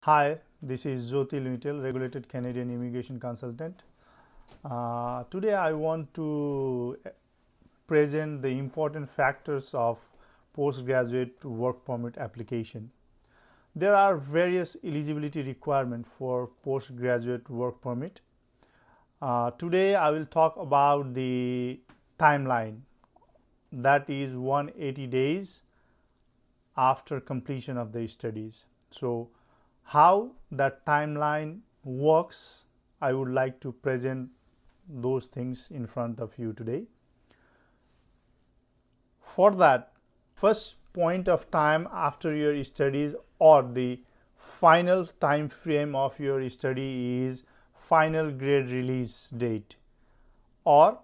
Hi, this is Jyoti Limitel, Regulated Canadian Immigration Consultant. Today I want to present the important factors of postgraduate work permit application. There are various eligibility requirements for postgraduate work permit. Today I will talk about the timeline, that is 180 days after completion of the studies. So how that timeline works, I would like to present those things in front of you today. For that, first point of time after your studies or the final time frame of your study is final grade release date or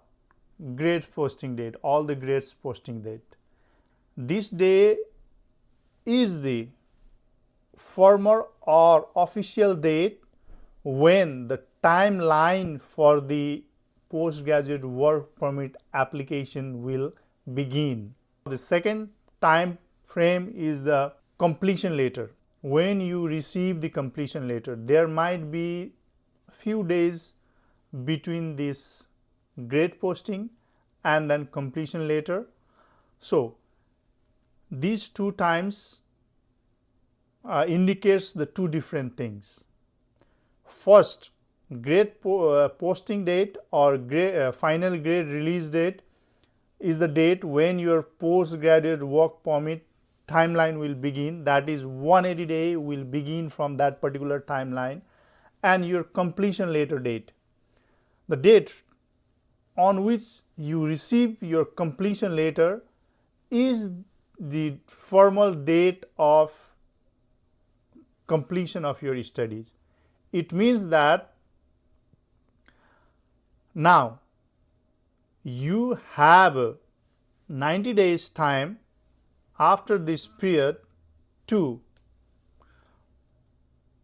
grade posting date, all the grades posting date. This day is the formal or official date when the timeline for the postgraduate work permit application will begin. The second time frame is the completion letter. When you receive the completion letter, there might be a few days between this grade posting and then completion letter. So these two times indicates the two different things. First, grade posting date or final grade release date is the date when your postgraduate work permit timeline will begin. That is 180 day will begin from that particular timeline, and your completion letter date, the date on which you receive your completion letter, is the formal date of completion of your studies. It means that now you have 90 days time after this period to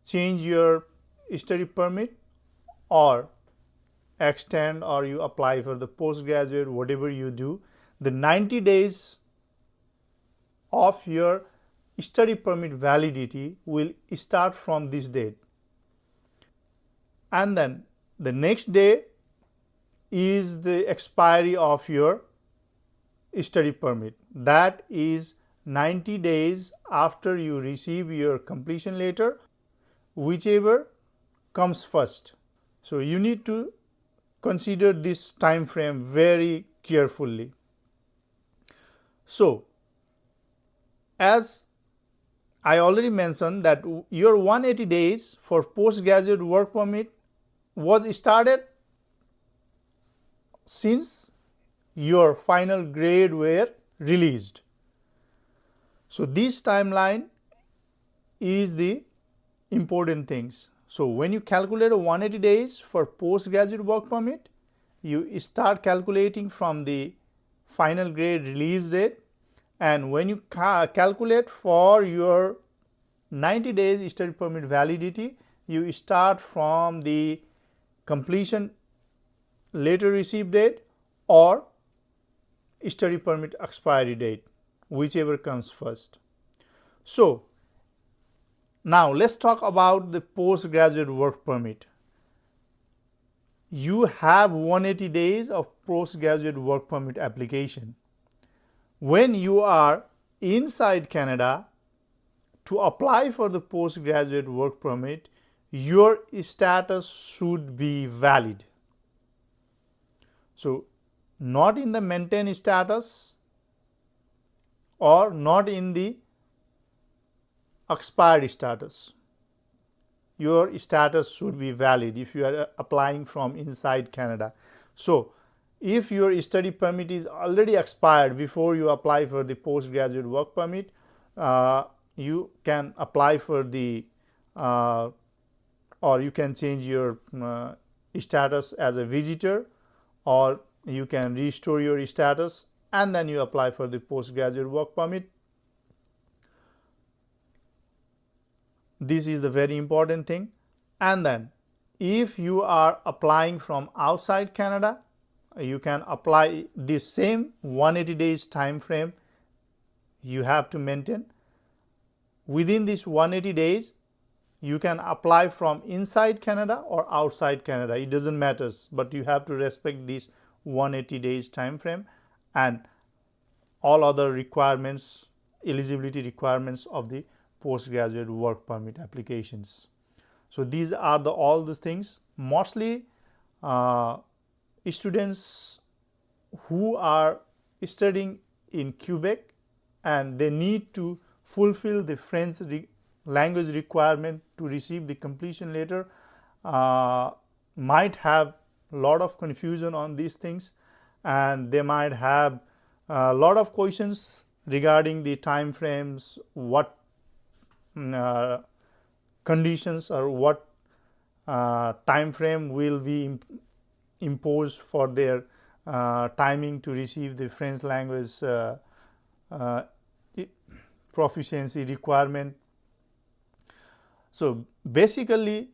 change your study permit or extend, or you apply for the postgraduate, whatever you do. The 90 days of your study permit validity will start from this date, and then the next day is the expiry of your study permit. That is 90 days after you receive your completion letter, whichever comes first. So you need to consider this time frame very carefully. So as I already mentioned that your 180 days for postgraduate work permit was started since your final grade were released. So this timeline is the important things. So when you calculate 180 days for postgraduate work permit, you start calculating from the final grade release date, and when you calculate for your 90 days study permit validity, you start from the completion letter receipt date or study permit expiry date, whichever comes first. So now let's talk about the postgraduate work permit. You have 180 days of postgraduate work permit application. When you are inside Canada, to apply for the postgraduate work permit, your status should be valid. So not in the maintained status or not in the expired status. Your status should be valid if you are applying from inside Canada. So if your study permit is already expired before you apply for the postgraduate work permit, you can apply for the or you can change your status as a visitor, or you can restore your status and then you apply for the postgraduate work permit. This is the very important thing. And then if you are applying from outside Canada, you can apply this same 180 days time frame you have to maintain. Within this 180 days, You can apply from inside Canada or outside Canada. It doesn't matter, but you have to respect this 180 days time frame and all other requirements, eligibility requirements of the postgraduate work permit applications. So these are all the things. Mostly students who are studying in Quebec and they need to fulfill the French language requirement to receive the completion letter might have a lot of confusion on these things, and they might have a lot of questions regarding the time frames, what conditions or what time frame will be imposed for their timing to receive the French language proficiency requirement. So basically,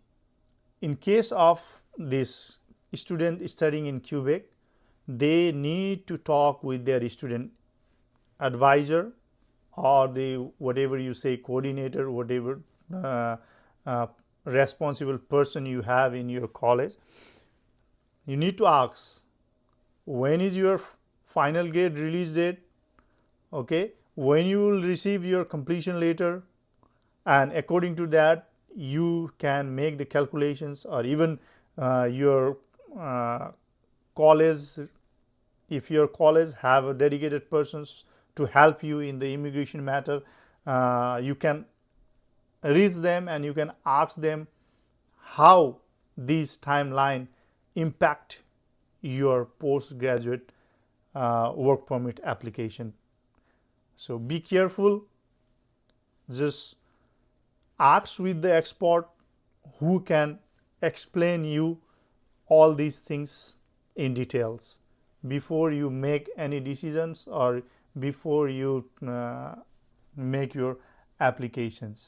in case of this student studying in Quebec, they need to talk with their student advisor or the whatever you say coordinator, whatever responsible person you have in your college. You need to ask, when is your final grade release date? Okay, when you will receive your completion letter, and according to that you can make the calculations, or even your college, if your college have a dedicated persons to help you in the immigration matter, you can reach them and you can ask them how this timeline impact your postgraduate work permit application. So be careful, just ask with the expert who can explain you all these things in details before you make any decisions or before you make your applications.